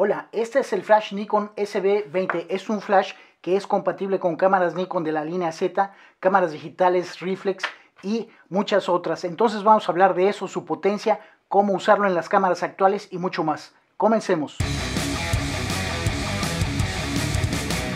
Hola, este es el flash Nikon SB20. Es un flash que es compatible con cámaras Nikon de la línea Z, cámaras digitales reflex y muchas otras. Entonces vamos a hablar de eso, su potencia, cómo usarlo en las cámaras actuales y mucho más. Comencemos.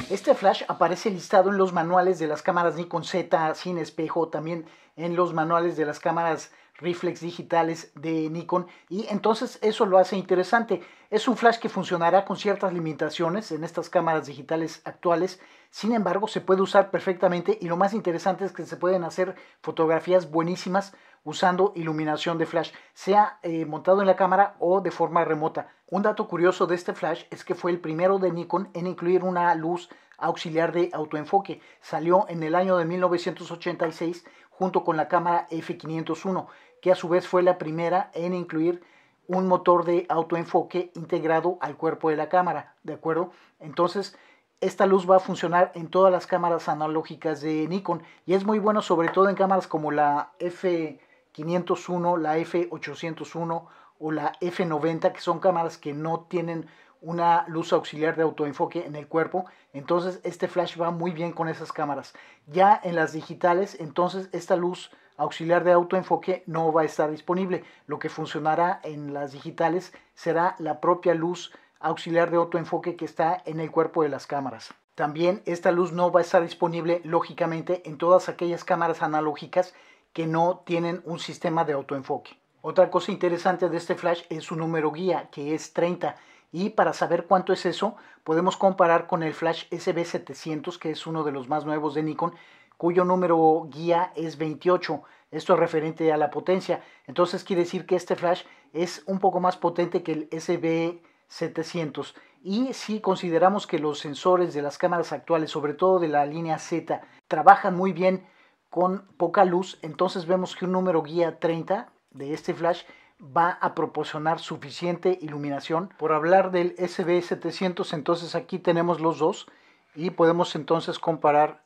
Este flash aparece listado en los manuales de las cámaras Nikon Z sin espejo, también en los manuales de las cámaras reflex digitales de Nikon, y entonces eso lo hace interesante. Es un flash que funcionará con ciertas limitaciones en estas cámaras digitales actuales. Sin embargo, se puede usar perfectamente, y lo más interesante es que se pueden hacer fotografías buenísimas usando iluminación de flash, sea montado en la cámara o de forma remota. Un dato curioso de este flash es que fue el primero de Nikon en incluir una luz auxiliar de autoenfoque. Salió en el año de 1986 junto con la cámara F501, que a su vez fue la primera en incluir un motor de autoenfoque integrado al cuerpo de la cámara, ¿de acuerdo? Entonces, esta luz va a funcionar en todas las cámaras analógicas de Nikon y es muy bueno sobre todo en cámaras como la F501, la F801 o la F90, que son cámaras que no tienen una luz auxiliar de autoenfoque en el cuerpo. Entonces este flash va muy bien con esas cámaras. Ya en las digitales, entonces esta luz auxiliar de autoenfoque no va a estar disponible. Lo que funcionará en las digitales será la propia luz auxiliar de autoenfoque que está en el cuerpo de las cámaras. También esta luz no va a estar disponible, lógicamente, en todas aquellas cámaras analógicas que no tienen un sistema de autoenfoque. Otra cosa interesante de este flash es su número guía, que es 30. Y para saber cuánto es eso, podemos comparar con el flash SB700, que es uno de los más nuevos de Nikon, cuyo número guía es 28. Esto es referente a la potencia. Entonces quiere decir que este flash es un poco más potente que el SB700. Y si consideramos que los sensores de las cámaras actuales, sobre todo de la línea Z, trabajan muy bien con poca luz, entonces vemos que un número guía 30 de este flash va a proporcionar suficiente iluminación. Por hablar del SB700, entonces aquí tenemos los dos y podemos entonces comparar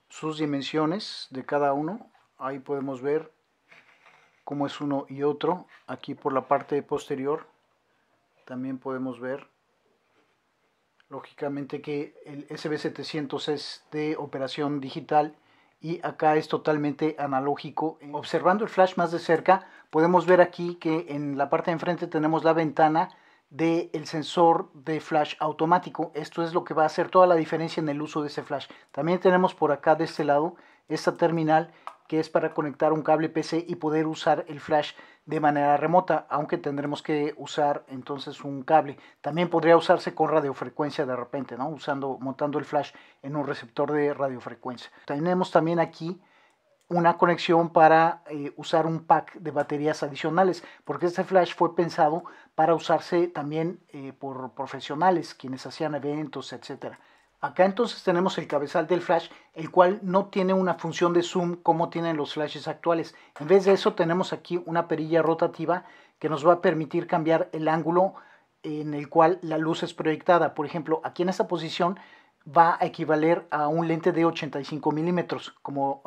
sus dimensiones de cada uno. Ahí podemos ver cómo es uno y otro. Aquí por la parte posterior también podemos ver lógicamente que el SB700 es de operación digital y acá es totalmente analógico. Observando el flash más de cerca, podemos ver aquí que en la parte de enfrente tenemos la ventana del sensor de flash automático. Esto es lo que va a hacer toda la diferencia en el uso de ese flash. También tenemos por acá de este lado esta terminal que es para conectar un cable PC y poder usar el flash de manera remota, aunque tendremos que usar entonces un cable. También podría usarse con radiofrecuencia de repente, ¿no? Montando el flash en un receptor de radiofrecuencia. Tenemos también aquí una conexión para usar un pack de baterías adicionales, porque este flash fue pensado para usarse también por profesionales, quienes hacían eventos, etcétera. Acá entonces tenemos el cabezal del flash, el cual no tiene una función de zoom como tienen los flashes actuales. En vez de eso tenemos aquí una perilla rotativa que nos va a permitir cambiar el ángulo en el cual la luz es proyectada. Por ejemplo, aquí en esta posición va a equivaler a un lente de 85 milímetros, como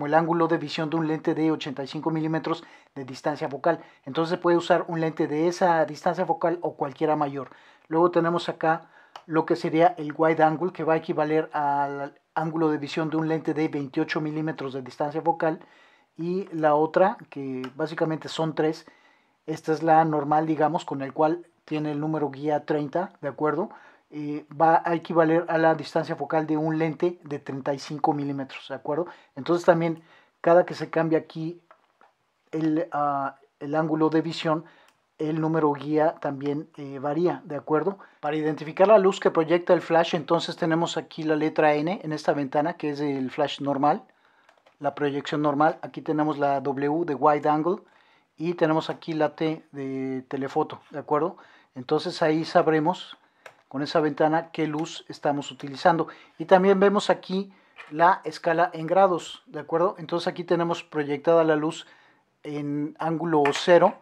el ángulo de visión de un lente de 85 milímetros de distancia focal. Entonces puede usar un lente de esa distancia focal o cualquiera mayor. Luego tenemos acá lo que sería el wide angle, que va a equivaler al ángulo de visión de un lente de 28 milímetros de distancia focal, y la otra, que básicamente son tres. Esta es la normal, digamos, con el cual tiene el número guía 30, ¿de acuerdo? Va a equivaler a la distancia focal de un lente de 35 milímetros, ¿de acuerdo? Entonces también cada que se cambia aquí el ángulo de visión, el número guía también varía, ¿de acuerdo? Para identificar la luz que proyecta el flash, entonces tenemos aquí la letra N en esta ventana, que es el flash normal, la proyección normal. Aquí tenemos la W de wide angle y tenemos aquí la T de telefoto, ¿de acuerdo? Entonces ahí sabremos con esa ventana qué luz estamos utilizando. Y también vemos aquí la escala en grados, ¿de acuerdo? Entonces aquí tenemos proyectada la luz en ángulo 0.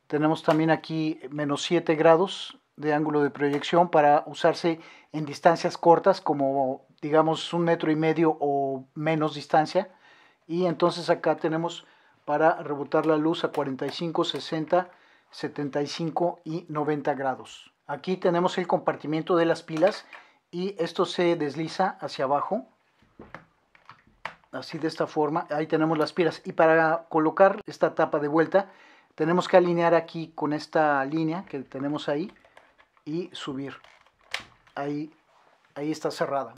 Tenemos también aquí menos 7 grados de ángulo de proyección para usarse en distancias cortas, como digamos 1,5 metros o menos distancia. Y entonces acá tenemos para rebotar la luz a 45, 60, 75 y 90 grados. Aquí tenemos el compartimiento de las pilas y esto se desliza hacia abajo, así de esta forma. Ahí tenemos las pilas, y para colocar esta tapa de vuelta tenemos que alinear aquí con esta línea que tenemos ahí y subir. Ahí está cerrada.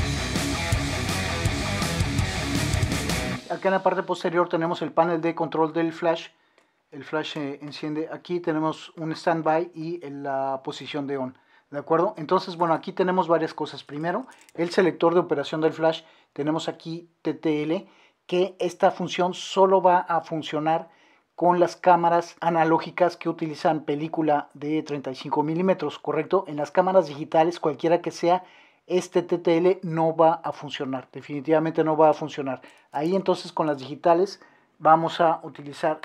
Acá en la parte posterior tenemos el panel de control del flash. El flash se enciende. Aquí tenemos un standby y la posición de on. ¿De acuerdo? Entonces, bueno, aquí tenemos varias cosas. Primero, el selector de operación del flash. Tenemos aquí TTL, que esta función solo va a funcionar con las cámaras analógicas que utilizan película de 35 milímetros, ¿correcto? En las cámaras digitales, cualquiera que sea, este TTL no va a funcionar. Definitivamente no va a funcionar. Ahí entonces con las digitales vamos a utilizar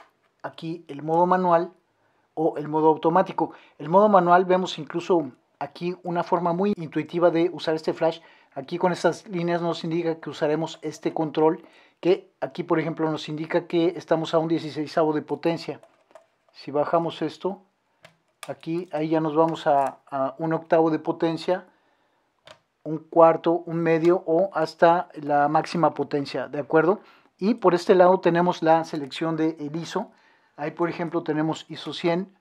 aquí el modo manual o el modo automático. El modo manual, vemos incluso aquí una forma muy intuitiva de usar este flash. Aquí con estas líneas nos indica que usaremos este control, que aquí por ejemplo nos indica que estamos a un 16avo de potencia. Si bajamos esto, aquí, ahí ya nos vamos a un octavo de potencia, un cuarto, un medio o hasta la máxima potencia, ¿de acuerdo? Y por este lado tenemos la selección de el ISO. Ahí por ejemplo tenemos ISO 100,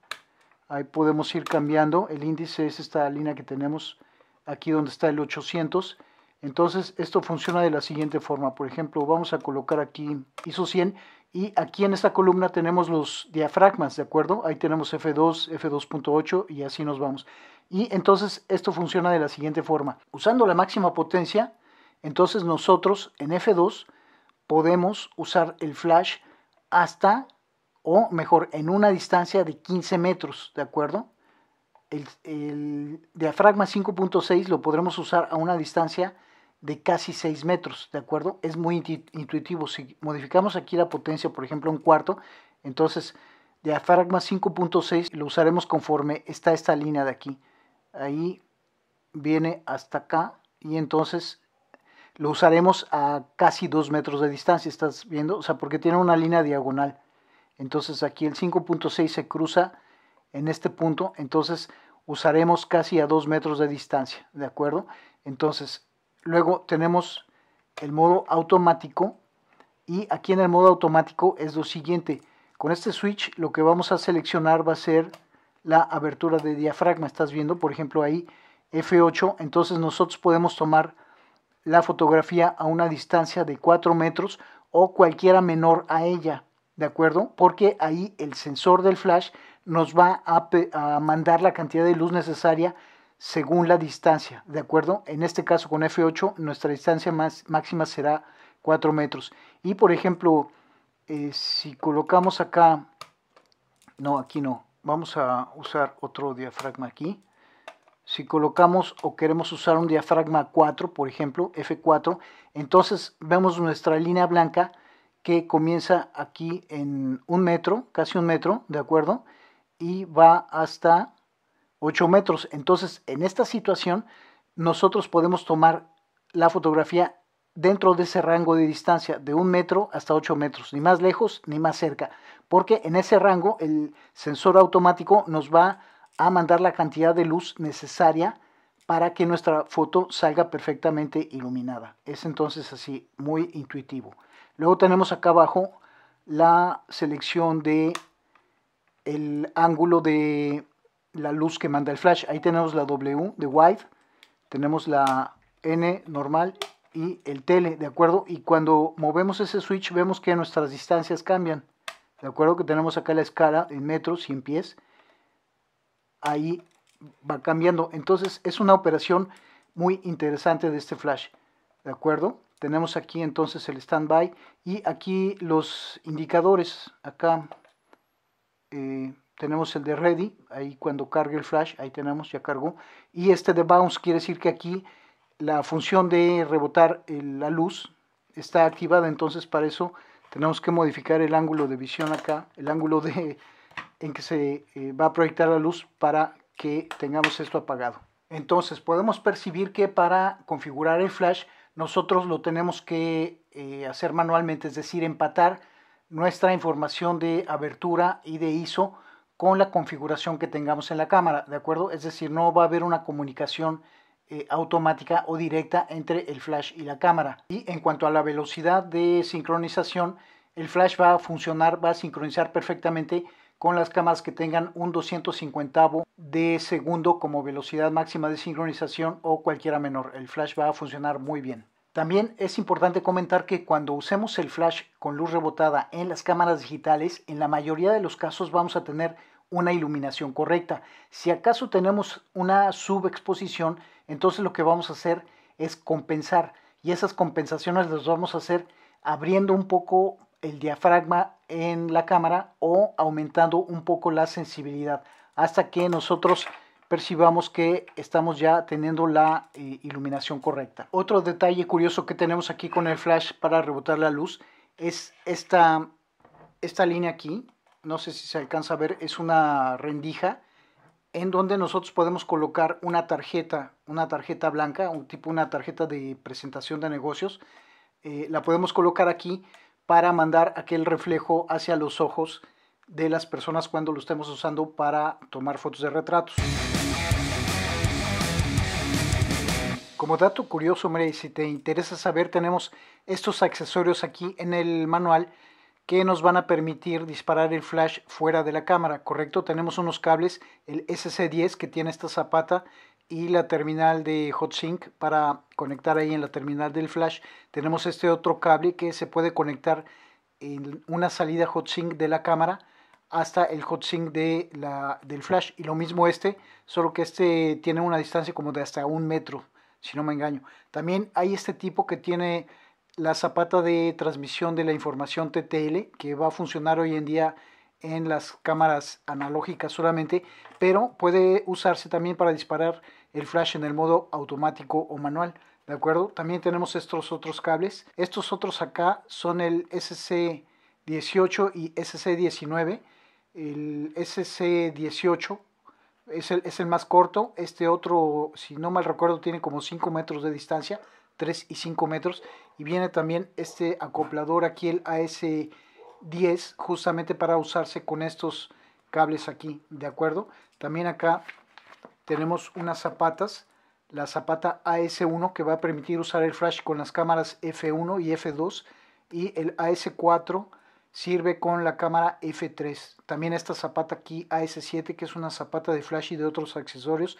ahí podemos ir cambiando. El índice es esta línea que tenemos aquí donde está el 800. Entonces esto funciona de la siguiente forma. Por ejemplo, vamos a colocar aquí ISO 100 y aquí en esta columna tenemos los diafragmas, ¿de acuerdo? Ahí tenemos F2, F2.8 y así nos vamos. Y entonces esto funciona de la siguiente forma. Usando la máxima potencia, entonces nosotros en F2 podemos usar el flash hasta, o mejor, en una distancia de 15 metros, ¿de acuerdo? El diafragma 5.6 lo podremos usar a una distancia de casi 6 metros, ¿de acuerdo? Es muy intuitivo. Si modificamos aquí la potencia, por ejemplo, un cuarto, entonces diafragma 5.6 lo usaremos conforme está esta línea de aquí. Ahí viene hasta acá y entonces lo usaremos a casi 2 metros de distancia, ¿estás viendo? O sea, porque tiene una línea diagonal. Entonces aquí el 5.6 se cruza en este punto, entonces usaremos casi a 2 metros de distancia, ¿de acuerdo? Entonces, luego tenemos el modo automático, y aquí en el modo automático es lo siguiente. Con este switch lo que vamos a seleccionar va a ser la abertura de diafragma. Estás viendo, por ejemplo, ahí F8. Entonces nosotros podemos tomar la fotografía a una distancia de 4 metros o cualquiera menor a ella, ¿de acuerdo? Porque ahí el sensor del flash nos va a mandar la cantidad de luz necesaria según la distancia, ¿de acuerdo? En este caso con F8 nuestra distancia máxima será 4 metros. Y por ejemplo, si colocamos acá, no, aquí no, vamos a usar otro diafragma aquí. Si colocamos o queremos usar un diafragma 4, por ejemplo, F4, entonces vemos nuestra línea blanca que comienza aquí en 1 metro, casi 1 metro, ¿de acuerdo? Y va hasta 8 metros. Entonces, en esta situación, nosotros podemos tomar la fotografía dentro de ese rango de distancia, de 1 metro hasta 8 metros, ni más lejos ni más cerca, porque en ese rango el sensor automático nos va a mandar la cantidad de luz necesaria para que nuestra foto salga perfectamente iluminada. Es entonces así, muy intuitivo. Luego tenemos acá abajo la selección de el ángulo de la luz que manda el flash. Ahí tenemos la W de wide, tenemos la N normal y el tele, ¿de acuerdo? Y cuando movemos ese switch vemos que nuestras distancias cambian, ¿de acuerdo? Que tenemos acá la escala en metros y en pies. Ahí va cambiando. Entonces es una operación muy interesante de este flash, ¿de acuerdo? Tenemos aquí entonces el standby y aquí los indicadores. Acá tenemos el de ready, ahí cuando cargue el flash, ahí tenemos, ya cargó. Y este de bounce quiere decir que aquí la función de rebotar la luz está activada, entonces para eso tenemos que modificar el ángulo de visión acá, el ángulo en que se va a proyectar la luz para que tengamos esto apagado. Entonces podemos percibir que para configurar el flash nosotros lo tenemos que hacer manualmente, es decir, empatar nuestra información de abertura y de ISO con la configuración que tengamos en la cámara, ¿de acuerdo? Es decir, no va a haber una comunicación automática o directa entre el flash y la cámara. Y en cuanto a la velocidad de sincronización, el flash va a funcionar, va a sincronizar perfectamente con las cámaras que tengan un 250 de segundo como velocidad máxima de sincronización o cualquiera menor. El flash va a funcionar muy bien. También es importante comentar que cuando usemos el flash con luz rebotada en las cámaras digitales, en la mayoría de los casos vamos a tener una iluminación correcta. Si acaso tenemos una subexposición, entonces lo que vamos a hacer es compensar, y esas compensaciones las vamos a hacer abriendo un poco el diafragma en la cámara o aumentando un poco la sensibilidad hasta que nosotros percibamos que estamos ya teniendo la iluminación correcta. Otro detalle curioso que tenemos aquí con el flash para rebotar la luz es esta línea aquí. No sé si se alcanza a ver, es una rendija en donde nosotros podemos colocar una tarjeta blanca, una tarjeta de presentación de negocios. La podemos colocar aquí para mandar aquel reflejo hacia los ojos de las personas cuando lo estemos usando para tomar fotos de retratos. Como dato curioso, hombre, si te interesa saber, tenemos estos accesorios aquí en el manual que nos van a permitir disparar el flash fuera de la cámara, ¿correcto? Tenemos unos cables, el SC10 que tiene esta zapata y la terminal de HotSync para conectar ahí en la terminal del flash. Tenemos este otro cable que se puede conectar en una salida HotSync de la cámara hasta el HotSync del flash, y lo mismo solo que este tiene una distancia como de hasta 1 metro, si no me engaño. También hay este tipo que tiene la zapata de transmisión de la información TTL, que va a funcionar hoy en día en las cámaras analógicas solamente, pero puede usarse también para disparar el flash en el modo automático o manual, ¿de acuerdo? También tenemos estos otros cables. Estos otros acá son el SC18 y SC19. El SC18 es el más corto. Este otro, si no mal recuerdo, tiene como 5 metros de distancia, 3 y 5 metros. Y viene también este acoplador aquí, el AS10, justamente para usarse con estos cables aquí, ¿de acuerdo? También acá tenemos unas zapatas, la zapata AS1 que va a permitir usar el flash con las cámaras F1 y F2, y el AS4 sirve con la cámara F3. También esta zapata aquí AS7, que es una zapata de flash y de otros accesorios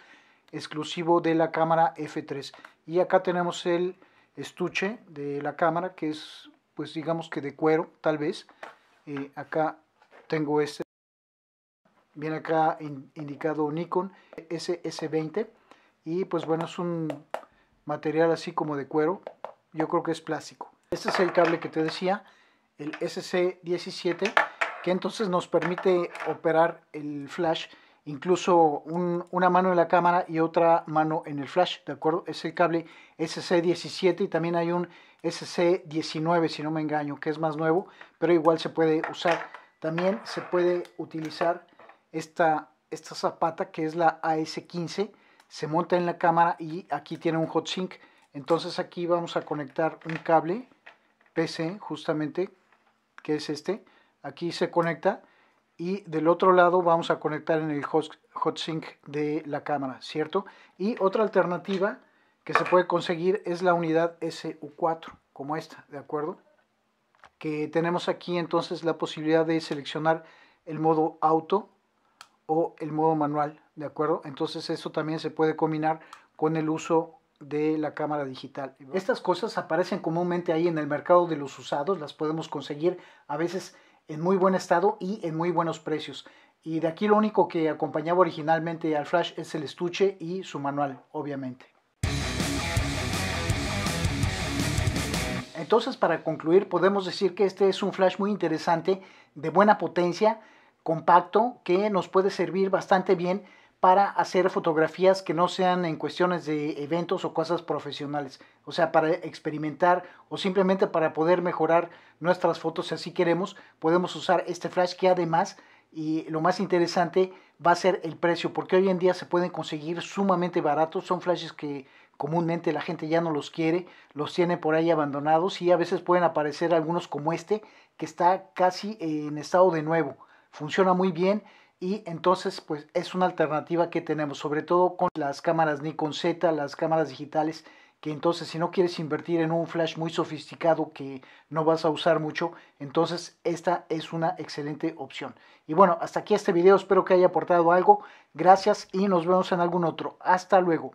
exclusivo de la cámara F3. Y acá tenemos el estuche de la cámara, que es, pues digamos que de cuero, tal vez. Acá tengo viene acá indicado Nikon SS20, y pues bueno, es un material así como de cuero, yo creo que es plástico. Este es el cable que te decía, el SC17, que entonces nos permite operar el flash, incluso una mano en la cámara y otra mano en el flash, ¿de acuerdo? Es el cable SC17, y también hay un SC19, si no me engaño, que es más nuevo, pero igual se puede usar. También se puede utilizar esta zapata, que es la AS15, se monta en la cámara y aquí tiene un HotSync. Entonces aquí vamos a conectar un cable PC, justamente, que es aquí se conecta, y del otro lado vamos a conectar en el HotSync de la cámara, ¿cierto? Y otra alternativa que se puede conseguir es la unidad SU4, como esta, ¿de acuerdo? Que tenemos aquí entonces la posibilidad de seleccionar el modo auto o el modo manual, ¿de acuerdo? Entonces eso también se puede combinar con el uso de la cámara digital. Estas cosas aparecen comúnmente ahí en el mercado de los usados, las podemos conseguir a veces en muy buen estado y en muy buenos precios. Y de aquí lo único que acompañaba originalmente al flash es el estuche y su manual, obviamente. Entonces, para concluir, podemos decir que este es un flash muy interesante, de buena potencia, compacto, que nos puede servir bastante bien para hacer fotografías que no sean en cuestiones de eventos o cosas profesionales. O sea, para experimentar o simplemente para poder mejorar nuestras fotos si así queremos, podemos usar este flash, que además, y lo más interesante, va a ser el precio, porque hoy en día se pueden conseguir sumamente baratos. Son flashes que comúnmente la gente ya no los quiere, los tiene por ahí abandonados, y a veces pueden aparecer algunos como que está casi en estado de nuevo. Funciona muy bien y entonces pues es una alternativa que tenemos, sobre todo con las cámaras Nikon Z, las cámaras digitales, que entonces si no quieres invertir en un flash muy sofisticado que no vas a usar mucho, entonces esta es una excelente opción. Y bueno, hasta aquí este video, espero que haya aportado algo, gracias y nos vemos en algún otro. Hasta luego.